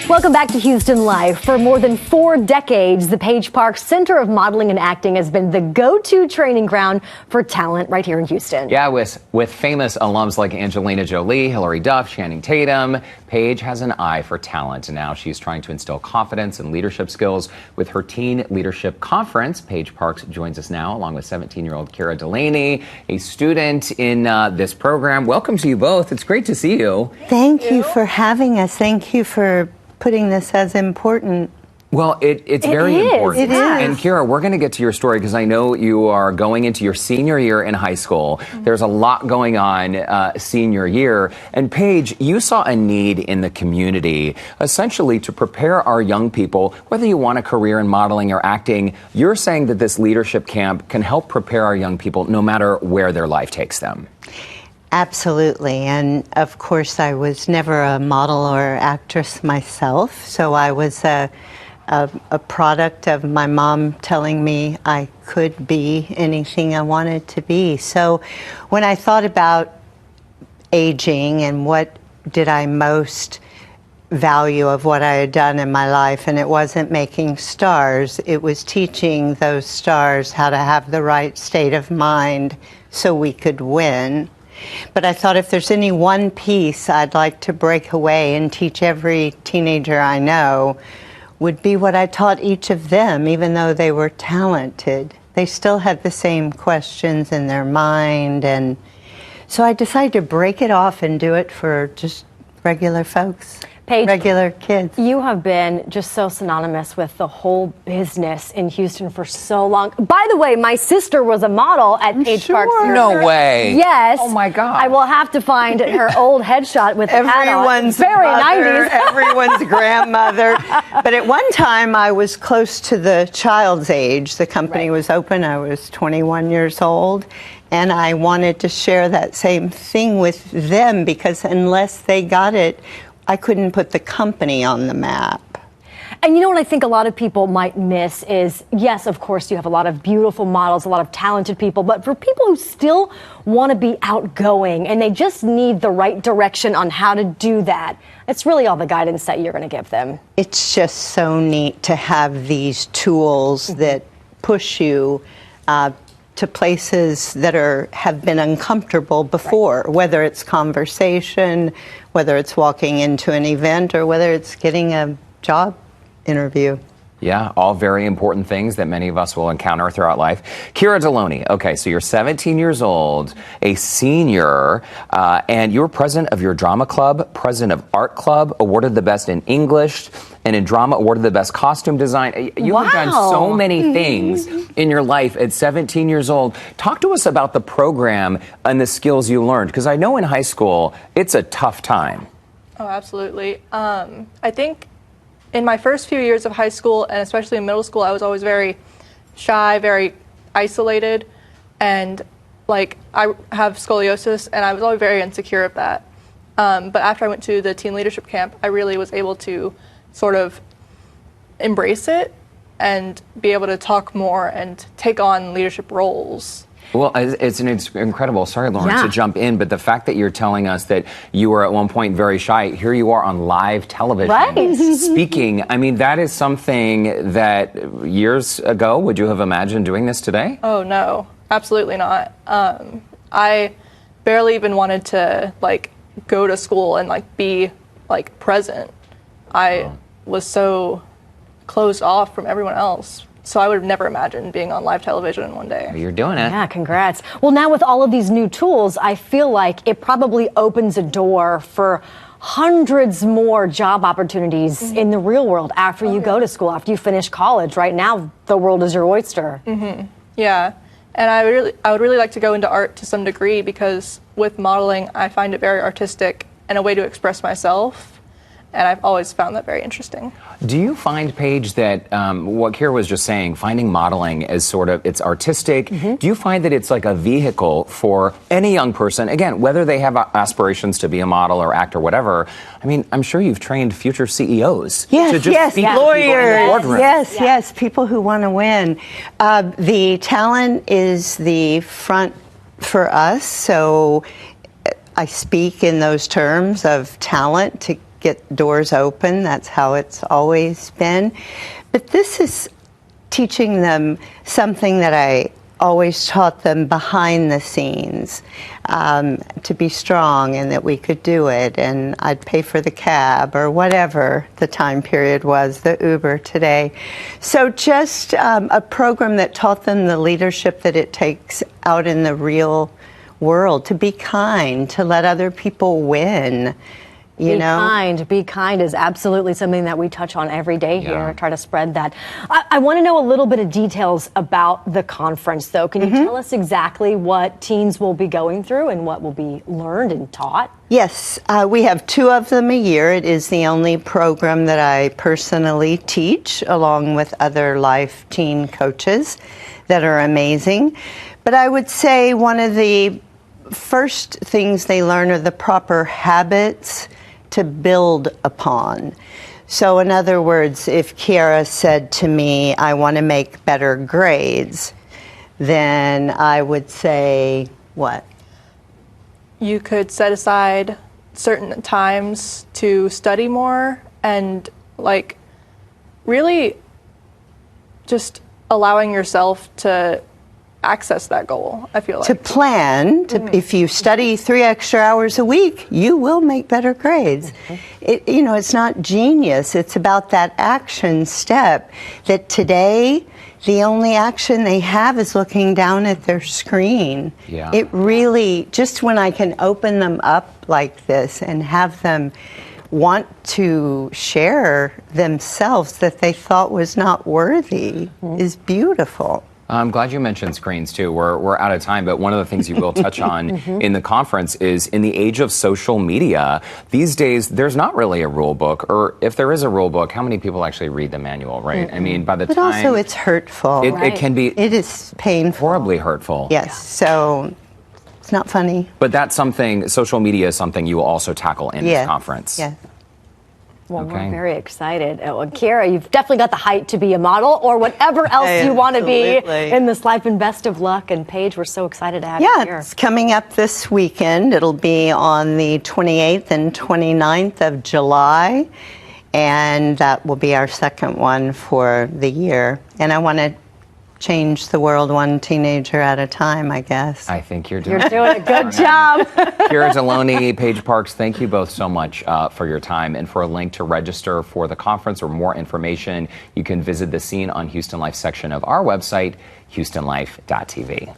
Welcome back to Houston Live. For more than 4 decades, the Page Park Center of Modeling and Acting has been the go-to training ground for talent right here in Houston. Yeah, with famous alums like Angelina Jolie, Hilary Duff, Channing Tatum, Page has an eye for talent. And now she's trying to instill confidence and leadership skills with her Teen Leadership Conference. Page Parks joins us now, along with 17-year-old Kira Delaney, a student in this program. Welcome to you both. It's great to see you. Thank you for having us. Thank you for putting this as important. Well, it's very important. It is. And Kira, we're going to get to your story because I know you are going into your senior year in high school. There's a lot going on senior year. And Paige, you saw a need in the community, essentially to prepare our young people, whether you want a career in modeling or acting. You're saying that this leadership camp can help prepare our young people no matter where their life takes them. Absolutely. And of course, I was never a model or actress myself. So I was a product of my mom telling me I could be anything I wanted to be. So when I thought about aging and what did I most value of what I had done in my life, and it wasn't making stars, it was teaching those stars how to have the right state of mind so we could win. But I thought if there's any one piece I'd like to break away and teach every teenager I know would be what I taught each of them, even though they were talented. They still had the same questions in their mind. And so I decided to break it off and do it for just regular folks. Paige, regular kids. You have been just so synonymous with the whole business in Houston for so long. By the way, my sister was a model at Page Park. No way. Yes. Oh my God. I will have to find her old headshot with everyone's very mother, 90s. everyone's grandmother. But at one time, I was close to the child's age. The company was open. I was 21 years old. And I wanted to share that same thing with them because unless they got it, I couldn't put the company on the map. And you know what I think a lot of people might miss is, yes, of course, you have a lot of beautiful models, a lot of talented people, but for people who still want to be outgoing and they just need the right direction on how to do that, it's really all the guidance that you're going to give them. It's just so neat to have these tools that push you to places that have been uncomfortable before, whether it's conversation, whether it's walking into an event, or whether it's getting a job interview. Yeah, all very important things that many of us will encounter throughout life. Kira Delaney, okay, so you're 17 years old, a senior, and you're president of your drama club, president of art club, awarded the best in English, and in drama, awarded the best costume design. You have done so many things in your life at 17 years old. Talk to us about the program and the skills you learned, because I know in high school, it's a tough time. Oh, absolutely. I think in my first few years of high school, and especially in middle school, I was always very shy, very isolated, and like I have scoliosis, and I was always very insecure of that. But after I went to the teen leadership camp, I really was able to sort of embrace it and be able to talk more and take on leadership roles. Well, it's incredible. Sorry, Lauren, to jump in, but the fact that you're telling us that you were at one point very shy, here you are on live television speaking. I mean, that is something that years ago, would you have imagined doing this today? Oh, no, absolutely not. I barely even wanted to like go to school and like be like present. I was so closed off from everyone else. So I would have never imagined being on live television one day. You're doing it. Yeah, congrats. Well, now with all of these new tools, I feel like it probably opens a door for hundreds more job opportunities in the real world after you go to school, after you finish college. Right now, the world is your oyster. Yeah, and I would really like to go into art to some degree because with modeling, I find it very artistic and a way to express myself. And I've always found that very interesting. Do you find, Paige, that what Kira was just saying, finding modeling as sort of, it's artistic, do you find that it's like a vehicle for any young person, again, whether they have aspirations to be a model or act or whatever? I mean, I'm sure you've trained future CEOs to just speak to people in the boardroom. Yes, people who want to win. The talent is the front for us, so I speak in those terms of talent to get doors open. That's how it's always been. But this is teaching them something that I always taught them behind the scenes, to be strong and that we could do it, and I'd pay for the cab or whatever the time period was, the Uber today. So just a program that taught them the leadership that it takes out in the real world, to be kind, to let other people win. You know? Be kind is absolutely something that we touch on every day here. Yeah. Try to spread that. I want to know a little bit of details about the conference, though. Can you tell us exactly what teens will be going through and what will be learned and taught? Yes, we have 2 of them a year. It is the only program that I personally teach, along with other life teen coaches that are amazing. But I would say one of the first things they learn are the proper habits to build upon. So in other words, if Kiara said to me, I want to make better grades, then I would say, what? You could set aside certain times to study more and like really just allowing yourself to access that goal, I feel like. To plan, if you study 3 extra hours a week, you will make better grades. It's not genius. It's about that action step that today, the only action they have is looking down at their screen. Yeah. It really, just when I can open them up like this and have them want to share themselves that they thought was not worthy is beautiful. I'm glad you mentioned screens too. We're out of time, but one of the things you will touch on in the conference is in the age of social media, these days there's not really a rule book, or if there is a rule book, how many people actually read the manual, right? I mean, by the But time... also it's hurtful. It can be It is painful. horribly hurtful. Yes, so it's not funny. But that's something, social media is something you will also tackle in this conference. Yes. Well, Okay. we're very excited. Well, Kiara, you've definitely got the height to be a model or whatever else you want to be Absolutely. in this life, and best of luck. And Paige, we're so excited to have you Yeah, here. it's coming up this weekend. It'll be on the 28th and 29th of July, and that will be our second one for the year. And I want to change the world one teenager at a time, I guess. I think you're doing You're doing a good job. Kiara Deloney, Paige Parks, thank you both so much for your time. And for a link to register for the conference or more information, you can visit the Scene on Houston Life section of our website, houstonlife.tv.